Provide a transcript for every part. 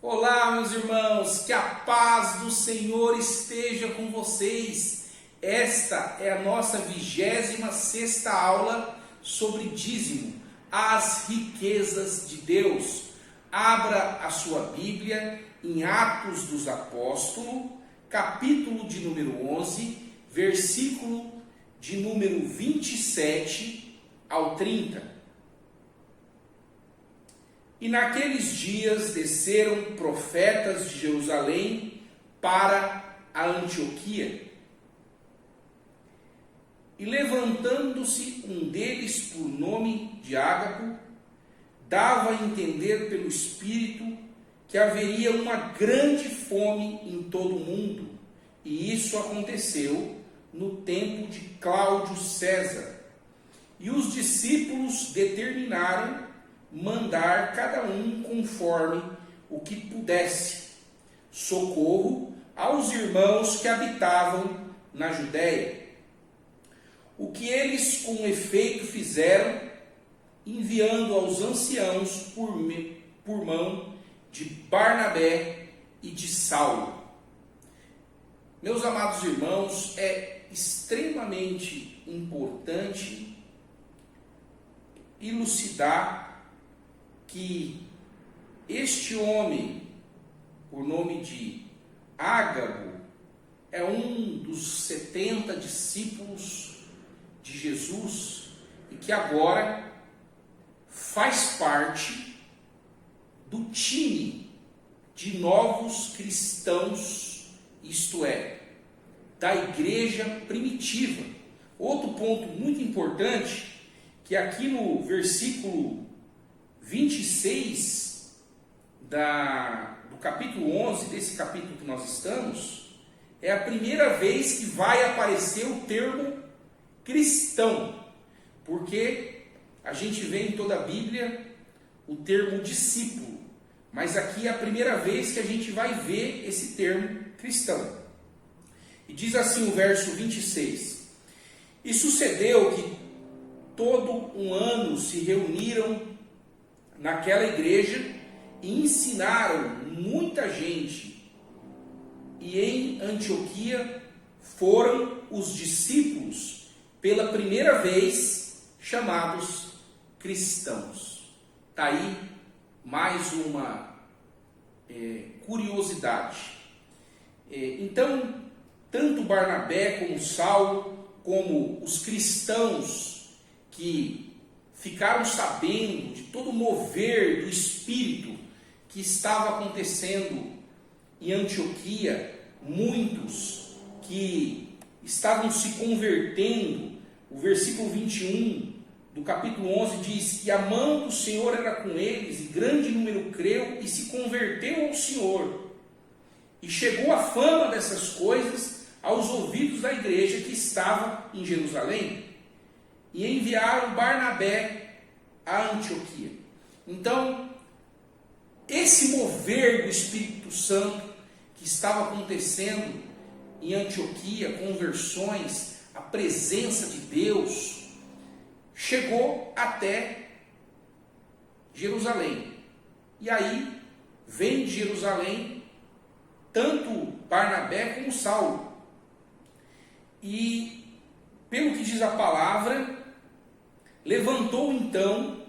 Olá, meus irmãos, que a paz do Senhor esteja com vocês. Esta é a nossa 26ª aula sobre dízimo, as riquezas de Deus. Abra a sua Bíblia em Atos dos Apóstolos, capítulo de número 11, versículo de número 27 ao 30. E naqueles dias desceram profetas de Jerusalém para a Antioquia. E levantando-se um deles por nome de Ágabo, dava a entender pelo Espírito que haveria uma grande fome em todo o mundo. E isso aconteceu no tempo de Cláudio César. E os discípulos determinaram mandar cada um conforme o que pudesse socorro aos irmãos que habitavam na Judéia. O que eles com efeito fizeram, enviando aos anciãos por mão de Barnabé e de Saulo. Meus amados irmãos, é extremamente importante elucidar que este homem, por nome de Ágabo, é um dos 70 discípulos de Jesus e que agora faz parte do time de novos cristãos, isto é, da igreja primitiva. Outro ponto muito importante, que aqui no versículo 26 do capítulo 11, desse capítulo que nós estamos, é a primeira vez que vai aparecer o termo cristão, porque a gente vê em toda a Bíblia o termo discípulo, mas aqui é a primeira vez que a gente vai ver esse termo cristão. E diz assim o verso 26: E sucedeu que todo um ano se reuniram naquela igreja e ensinaram muita gente. E em Antioquia foram os discípulos pela primeira vez chamados cristãos. Está aí mais uma curiosidade. Então, tanto Barnabé como Saulo, como os cristãos que ficaram sabendo de todo o mover do Espírito que estava acontecendo em Antioquia, muitos que estavam se convertendo. O versículo 21 do capítulo 11 diz que a mão do Senhor era com eles, e grande número creu e se converteu ao Senhor. E chegou a fama dessas coisas aos ouvidos da igreja que estava em Jerusalém, e enviaram Barnabé a Antioquia. Então, esse mover do Espírito Santo que estava acontecendo em Antioquia, conversões, a presença de Deus, chegou até Jerusalém. E aí, vem de Jerusalém tanto Barnabé como Saulo. E, pelo que diz a palavra, levantou então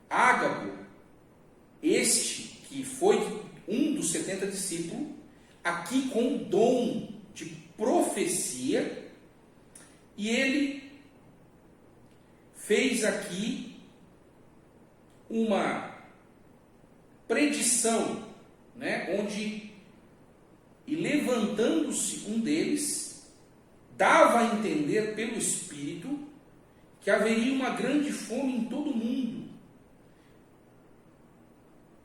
Ágabo, este que foi um dos 70 discípulos, aqui com o dom de profecia, e ele fez aqui uma predição, onde, e levantando-se um deles, dava a entender pelo Espírito que haveria uma grande fome em todo o mundo.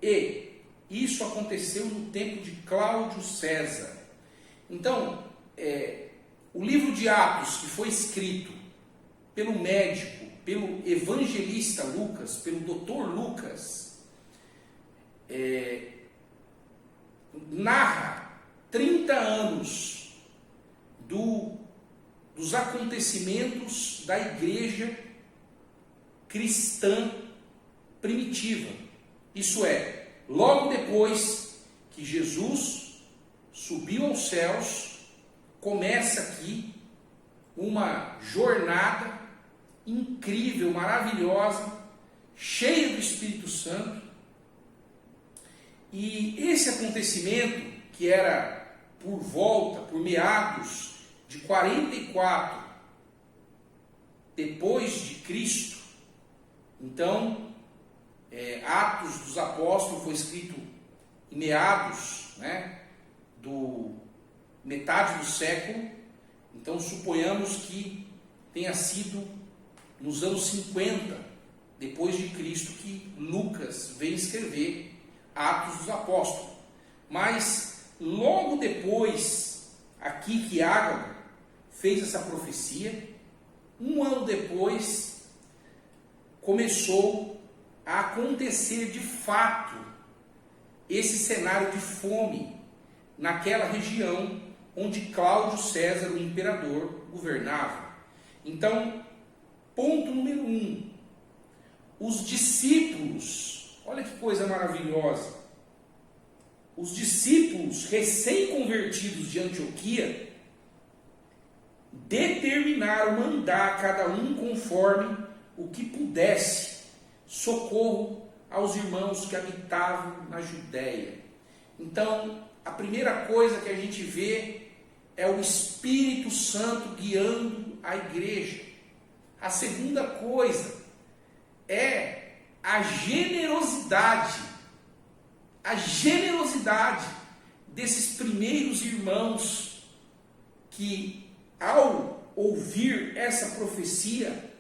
E isso aconteceu no tempo de Cláudio César. Então, o livro de Atos, que foi escrito pelo médico, pelo evangelista Lucas, pelo doutor Lucas, narra 30 anos dos acontecimentos da igreja cristã primitiva. Isso é, logo depois que Jesus subiu aos céus, começa aqui uma jornada incrível, maravilhosa, cheia do Espírito Santo. E esse acontecimento, que era por meados de 44 depois de Cristo, então, Atos dos Apóstolos foi escrito em meados, do metade do século. Então suponhamos que tenha sido nos anos 50 depois de Cristo que Lucas veio escrever Atos dos Apóstolos. Mas logo depois, aqui que Ágabo fez essa profecia, um ano depois começou a acontecer de fato esse cenário de fome naquela região onde Cláudio César, o imperador, governava. Então, ponto número 1, os discípulos, olha que coisa maravilhosa, os discípulos recém-convertidos de Antioquia determinaram mandar cada um conforme o que pudesse socorro aos irmãos que habitavam na Judéia. Então, a primeira coisa que a gente vê é o Espírito Santo guiando a igreja. A segunda coisa é a generosidade desses primeiros irmãos que, ao ouvir essa profecia,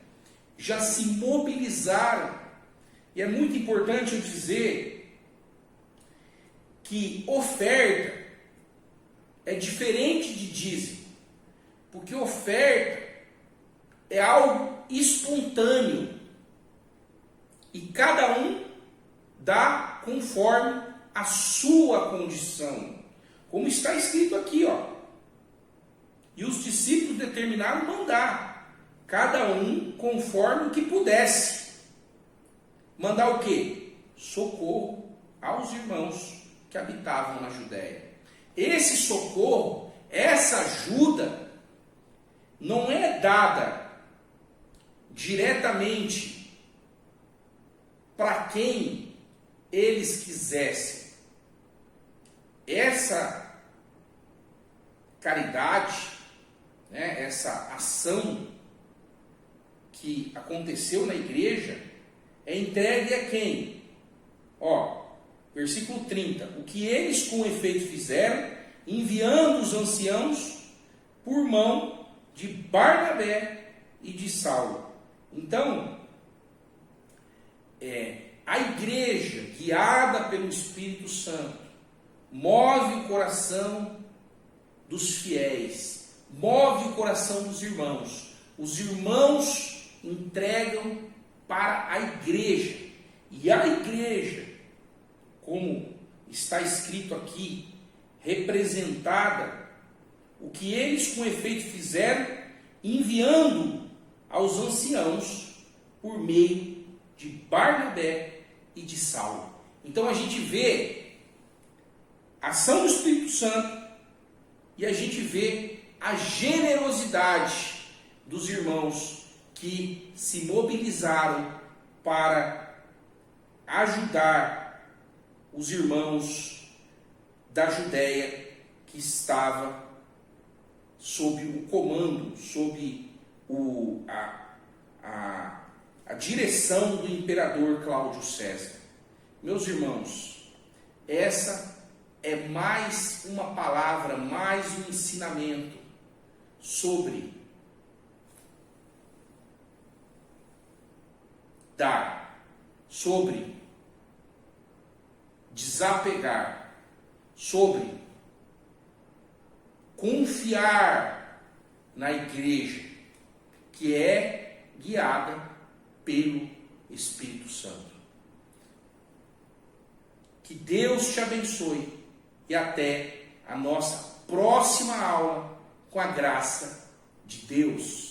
já se mobilizaram. E é muito importante eu dizer que oferta é diferente de dízimo, porque oferta é algo espontâneo e cada um dá conforme a sua condição, como está escrito aqui, E os discípulos determinaram mandar, cada um conforme o que pudesse. Mandar o quê? Socorro aos irmãos que habitavam na Judéia. Esse socorro, essa ajuda, não é dada diretamente para quem eles quisessem. Essa caridade, essa ação que aconteceu na igreja, é entregue a quem? Versículo 30. O que eles com efeito fizeram, enviando os anciãos por mão de Barnabé e de Saulo. Então, a igreja, guiada pelo Espírito Santo, move o coração dos fiéis, move o coração dos irmãos. Os irmãos entregam para a igreja. E a igreja, como está escrito aqui, representada, o que eles com efeito fizeram, enviando aos anciãos por meio de Barnabé e de Saulo. Então a gente vê a ação do Espírito Santo e a gente vê a generosidade dos irmãos que se mobilizaram para ajudar os irmãos da Judéia que estava sob o comando, sob a direção do imperador Cláudio César. Meus irmãos, essa é mais uma palavra, mais um ensinamento sobre dar, sobre desapegar, sobre confiar na igreja que é guiada pelo Espírito Santo. Que Deus te abençoe e até a nossa próxima aula com a graça de Deus.